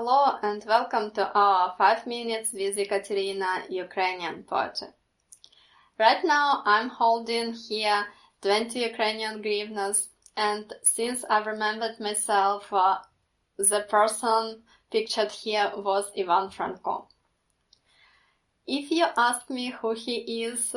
Hello and welcome to our 5 minutes with Ekaterina Ukrainian poetry. Right now I'm holding here 20 Ukrainian hryvnias, and since I remembered myself, the person pictured here was Iván Franko. If you ask me who he is,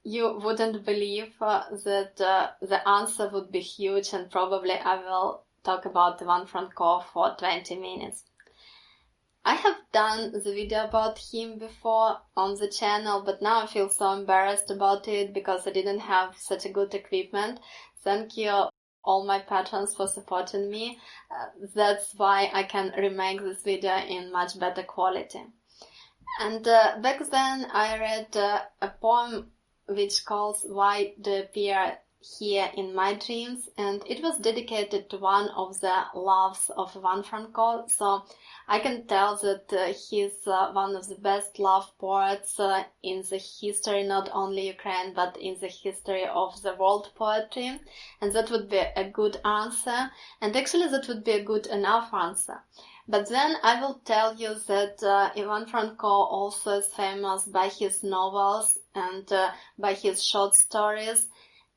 you wouldn't believe that the answer would be huge, and probably I will talk about Iván Franko for 20 minutes. I have done the video about him before on the channel, but now I feel so embarrassed about it because I didn't have such a good equipment. Thank you all my patrons for supporting me. That's why I can remake this video in much better quality. And back then I read a poem which calls Why Do You Appear Here in My Dreams, and it was dedicated to one of the loves of Iván Franko, so I can tell that he's one of the best love poets in the history, not only Ukraine, but in the history of the world poetry, and that would be a good answer, and actually that would be a good enough answer. But then I will tell you that Iván Franko also is famous by his novels and by his short stories.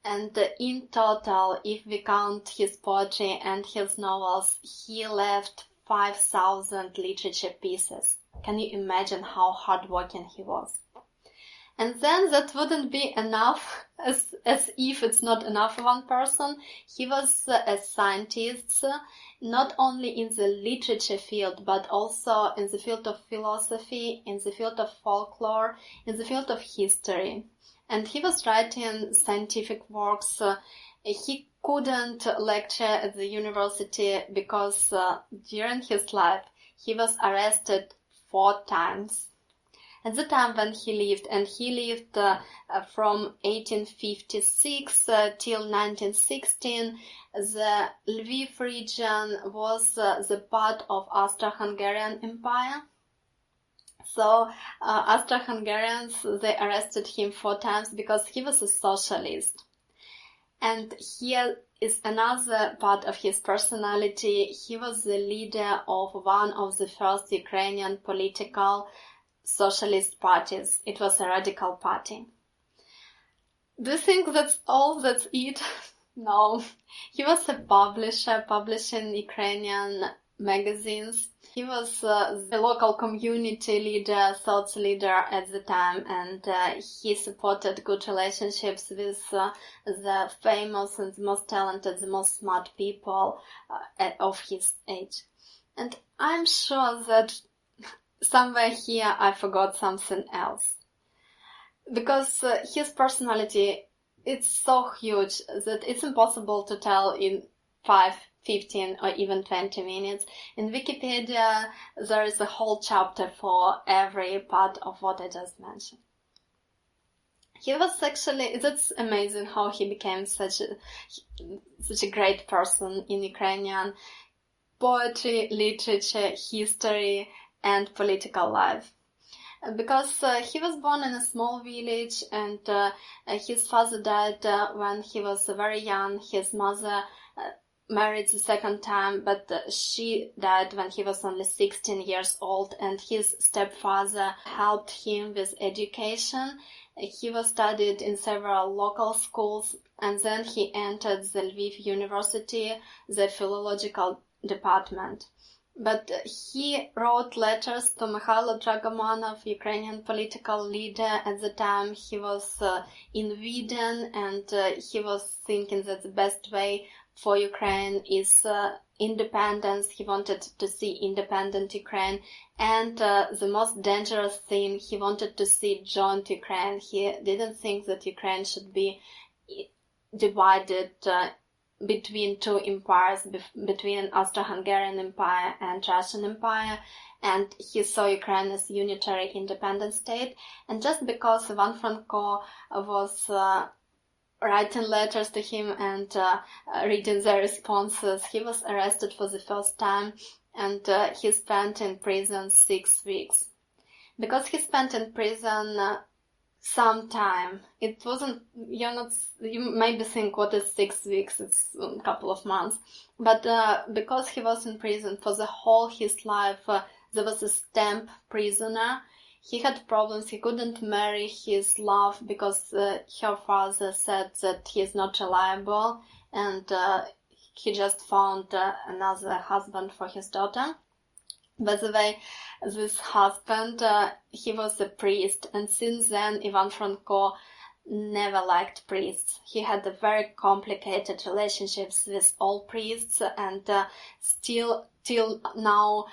And in total, if we count his poetry and his novels, he left 5,000 literature pieces. Can you imagine how hardworking he was? And then that wouldn't be enough, as if it's not enough for one person. He was a scientist, not only in the literature field, but also in the field of philosophy, in the field of folklore, in the field of history. And he was writing scientific works. He couldn't lecture at the university because during his life he was arrested 4 times. At the time when he lived, and he lived from 1856 till 1916, the Lviv region was the part of Austro-Hungarian Empire. So Austro-Hungarians, they arrested him 4 times because he was a socialist. And here is another part of his personality. He was the leader of one of the first Ukrainian political socialist parties. It was a radical party. Do you think that's all? That's it? No. He was a publisher, publishing Ukrainian magazines. He was the local community leader, thought leader at the time, and he supported good relationships with the famous and the most talented, the most smart people of his age. And I'm sure that somewhere here I forgot something else. Because his personality, it's so huge that it's impossible to tell in 5, 15 or even 20 minutes. In Wikipedia, there is a whole chapter for every part of what I just mentioned. He was actually, that's amazing how he became such a great person in Ukrainian poetry, literature, history, and political life. Because he was born in a small village, and his father died when he was very young. His mother married the second time, but she died when he was only 16 years old, and his stepfather helped him with education. He was studied in several local schools, and then he entered the Lviv University, the philological department. But he wrote letters to Mikhailo Dragomanov, Ukrainian political leader at the time. He was in Sweden, and he was thinking that the best way for Ukraine is independence. He wanted to see independent Ukraine, and the most dangerous thing, he wanted to see joint Ukraine. He didn't think that Ukraine should be divided between 2 empires, between Austro-Hungarian Empire and Russian Empire, and he saw Ukraine as unitary independent state. And just because Iván Franko was writing letters to him and reading their responses, he was arrested for the first time, and he spent in prison 6 weeks. Because he spent in prison some time. It wasn't, you maybe think what is 6 weeks, it's a couple of months. But because he was in prison for the whole his life, there was a stamp prisoner. He had problems, he couldn't marry his love because her father said that he is not reliable, and he just found another husband for his daughter. By the way, this husband, he was a priest, and since then Iván Franko never liked priests. He had a very complicated relationships with all priests, and still till now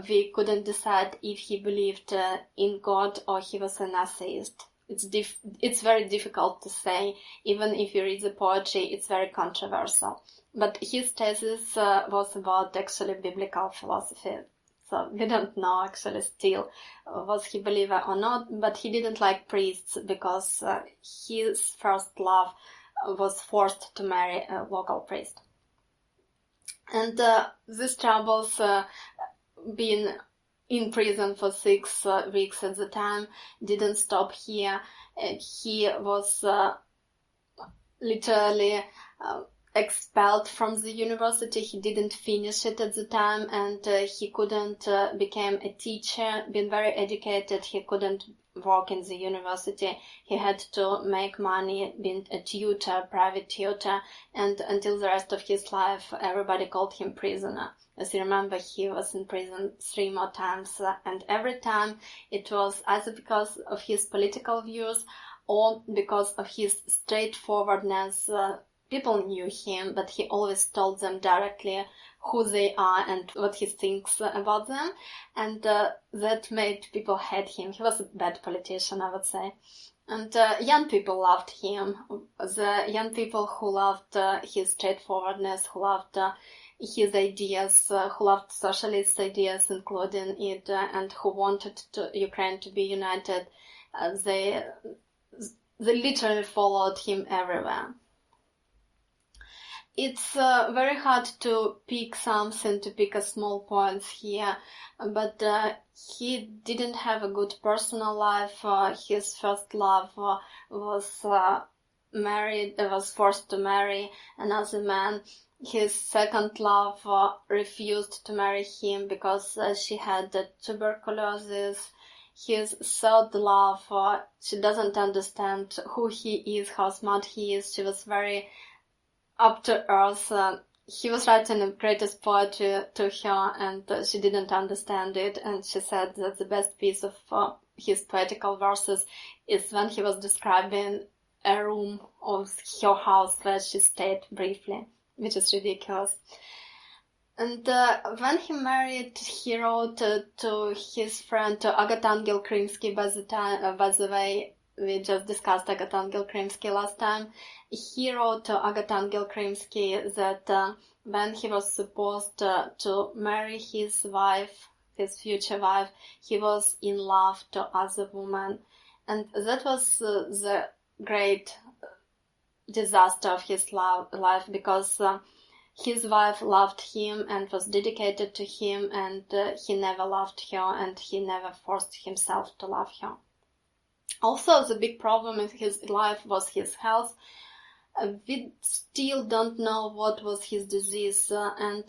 we couldn't decide if he believed in God or he was an atheist. It's very difficult to say. Even if you read the poetry, it's very controversial. But his thesis was about actually biblical philosophy. So we don't know actually still was he believer or not, but he didn't like priests because his first love was forced to marry a local priest. And these troubles, being in prison for 6 weeks at the time, didn't stop here. He was literally expelled from the university. He didn't finish it at the time, and he couldn't become a teacher. Being very educated, he couldn't work in the university. He had to make money being a tutor, private tutor, and until the rest of his life everybody called him prisoner. As you remember, he was in prison 3 more times, and every time it was either because of his political views or because of his straightforwardness. People knew him, but he always told them directly who they are and what he thinks about them, and that made people hate him. He was a bad politician, I would say. And young people loved him. The young people who loved his straightforwardness, who loved his ideas, who loved socialist ideas, including it, and who wanted Ukraine to be united, they literally followed him everywhere. It's very hard to pick something, to pick a small points here, but he didn't have a good personal life. His first love was forced to marry another man. His second love refused to marry him because she had tuberculosis. His third love, she doesn't understand who he is, how smart he is. She was very up to earth. He was writing the greatest poetry to her, and she didn't understand it, and she said that the best piece of his poetical verses is when he was describing a room of her house where she stayed briefly, which is ridiculous. And when he married, he wrote to his friend, to Agata Krimsky. By the way, we just discussed Agata Krimsky last time. He wrote to Agata Krimsky that when he was supposed to marry his wife, his future wife, he was in love to other women. And that was the great disaster of his life, because his wife loved him and was dedicated to him, and he never loved her, and he never forced himself to love her. Also, the big problem in his life was his health. We still don't know what was his disease, and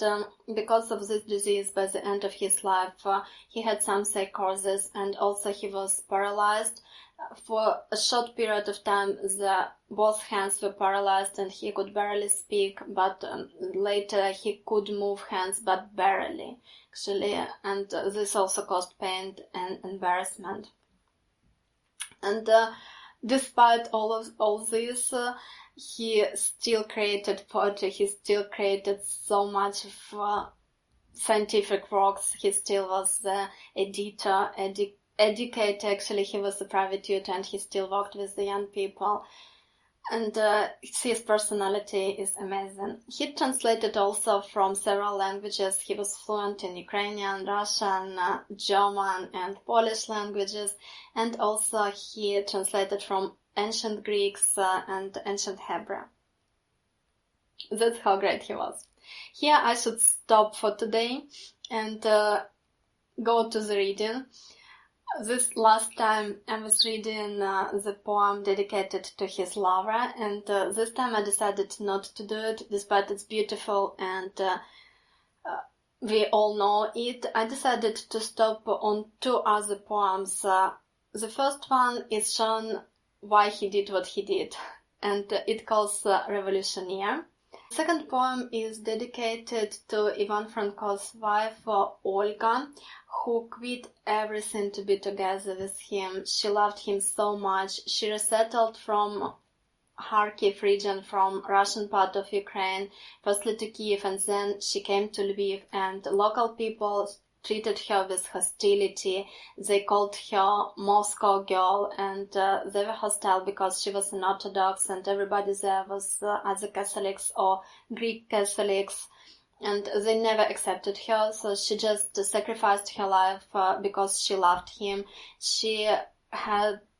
because of this disease, by the end of his life, he had some psychosis, and also he was paralyzed. For a short period of time, both hands were paralyzed and he could barely speak, but later he could move hands, but barely, actually, and this also caused pain and embarrassment. And despite all this, he still created poetry, he still created so much of scientific works, he still was the editor, educator, actually he was a private tutor, and he still worked with the young people. And his personality is amazing. He translated also from several languages. He was fluent in Ukrainian, Russian, German, and Polish languages. And also he translated from ancient Greeks and ancient Hebrew. That's how great he was. Here I should stop for today and go to the reading. This last time I was reading the poem dedicated to his lover, and this time I decided not to do it, despite it's beautiful and we all know it. I decided to stop on two other poems. The first one is shown why he did what he did, and it calls Revолюціонер. The second poem is dedicated to Iván Franko's wife, Olga, who quit everything to be together with him. She loved him so much. She resettled from Kharkiv region, from Russian part of Ukraine, firstly to Kiev, and then she came to Lviv, and local people treated her with hostility. They called her Moscow girl, and they were hostile because she was an Orthodox, and everybody there was either Catholics or Greek Catholics, and they never accepted her, so she just sacrificed her life because she loved him.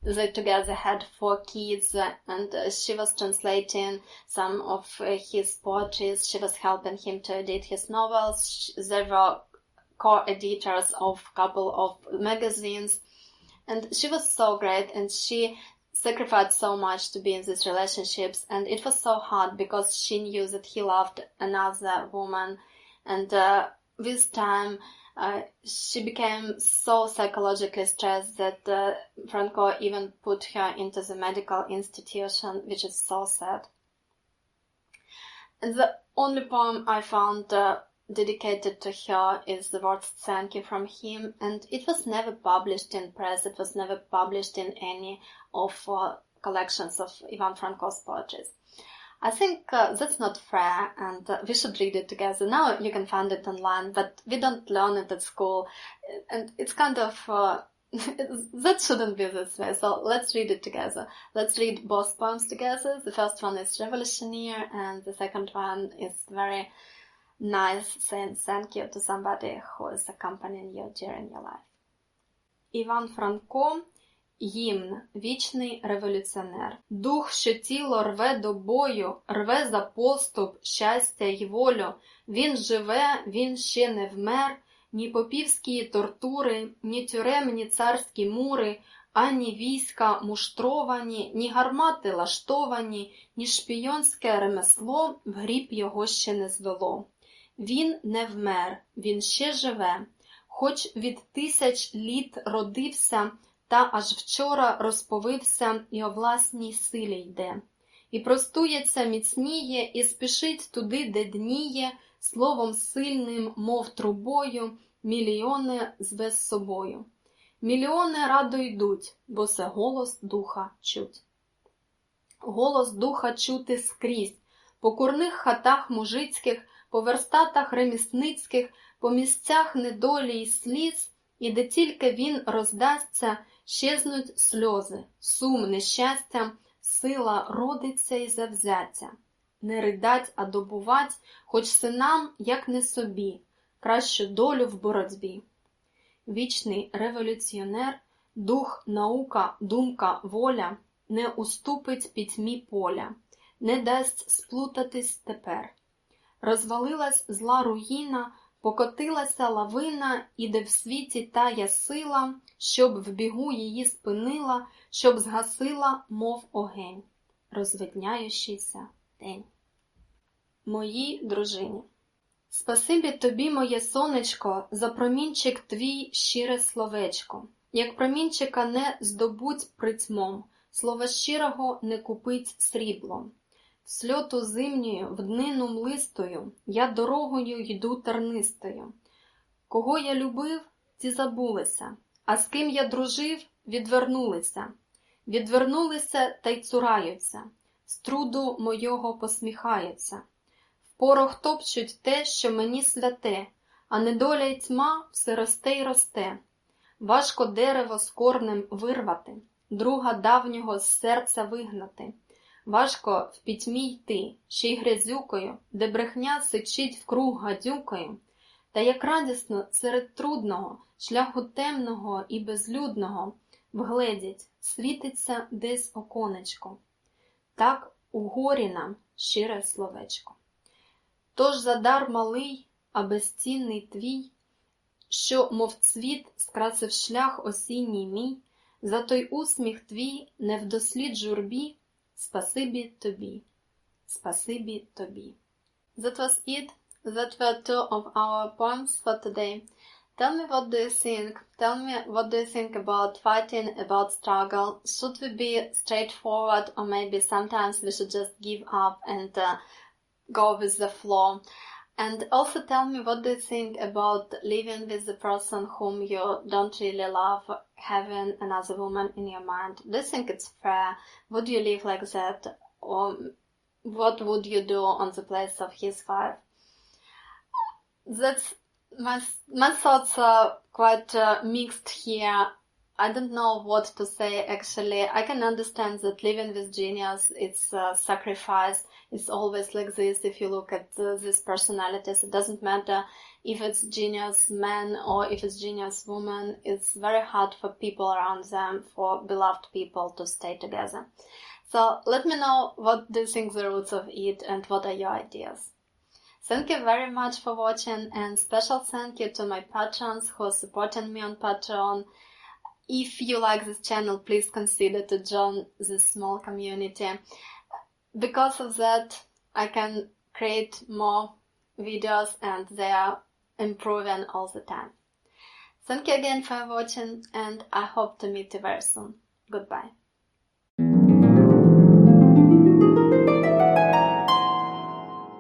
They together had 4 kids, and she was translating some of his poetry. She was helping him to edit his novels. They were co-editors of a couple of magazines, and she was so great, and she sacrificed so much to be in these relationships, and it was so hard because she knew that he loved another woman, and with time she became so psychologically stressed that Franko even put her into the medical institution, which is so sad. And the only poem I found dedicated to her is the word "thank you" from him, and it was never published in press. It was never published in any of collections of Ivan Franko's poetry. I think that's not fair, and we should read it together. Now you can find it online, but we don't learn it at school, and it's kind of that shouldn't be this way. So let's read it together. Let's read both poems together. The first one is Revолюціонер, and the second one is very nice, saying thank you to somebody who is accompanying you during your life. Іван Франко, Гімн, вічний революціонер. Дух, що тіло рве до бою, рве за поступ, щастя й волю. Він живе, він ще не вмер, ні попівські тортури, ні тюремні царські мури, ані війська муштровані, ні гармати лаштовані, ні шпійонське ремесло в гріб його ще не звело. Він не вмер, він ще живе, хоч від 1000 літ родився, та аж вчора розповився і о власній силі йде. І простується міцніє, і спішить туди, де дніє, словом сильним, мов трубою, мільйони зве з собою. Мільйони радо йдуть, бо це голос духа чуть. Голос духа чути скрізь, по курних хатах мужицьких, по верстатах ремісницьких, по місцях недолі й сліз, і де тільки він роздасться, щезнуть сльози, сум, нещастя, сила родиться і завзяття. Не ридать, а добувать, хоч синам, як не собі, кращу долю в боротьбі. Вічний революціонер, дух, наука, думка, воля, не уступить пітьмі поля, не дасть сплутатись тепер. Розвалилась зла руїна, покотилася лавина, і де в світі тая сила, щоб в бігу її спинила, щоб згасила, мов огень, розвидняючийся день. Моїй дружині. Спасибі тобі, моє сонечко, за промінчик твій щире словечко. Як промінчика не здобуть притьмом, слова щирого не купить сріблом. В сльоту зимньою, в днину млистою, я дорогою йду тернистою. Кого я любив, ті забулися, а з ким я дружив, відвернулися. Відвернулися та й цураються, з труду мойого посміхаються. В порох топчуть те, що мені святе, а недоля й тьма все росте й росте. Важко дерево з корнем вирвати, друга давнього з серця вигнати. Важко в пітьмі йти, ще й грязюкою, де брехня сичить вкруг гадюкою. Та як радісно серед трудного, шляху темного і безлюдного, вгледіть, світиться десь оконечко. Так у горі нам щире словечко. Тож за дар малий, а безцінний твій, що, мов цвіт, скрасив шлях осінній мій, за той усміх твій, не вдослід журбі, спасибі тобі, спасибі тобі. That was it. That were two of our poems for today. Tell me what do you think? Tell me what do you think about fighting, about struggle? Should we be straightforward, or maybe sometimes we should just give up and go with the flow? And also tell me what do you think about living with the person whom you don't really love, having another woman in your mind. Do you think it's fair? Would you live like that? Or what would you do on the place of his wife? That's my thoughts are quite mixed here. I don't know what to say actually. I can understand that living with genius, it's a sacrifice. It's always like this. If you look at these personalities, it doesn't matter if it's genius man or if it's genius woman. It's very hard for people around them, for beloved people to stay together. So let me know what do you think the roots of it and what are your ideas. Thank you very much for watching, and special thank you to my patrons who are supporting me on Patreon. If you like this channel, please consider to join this small community. Because of that, I can create more videos and they are improving all the time. Thank you again for watching, and I hope to meet you very soon. Goodbye.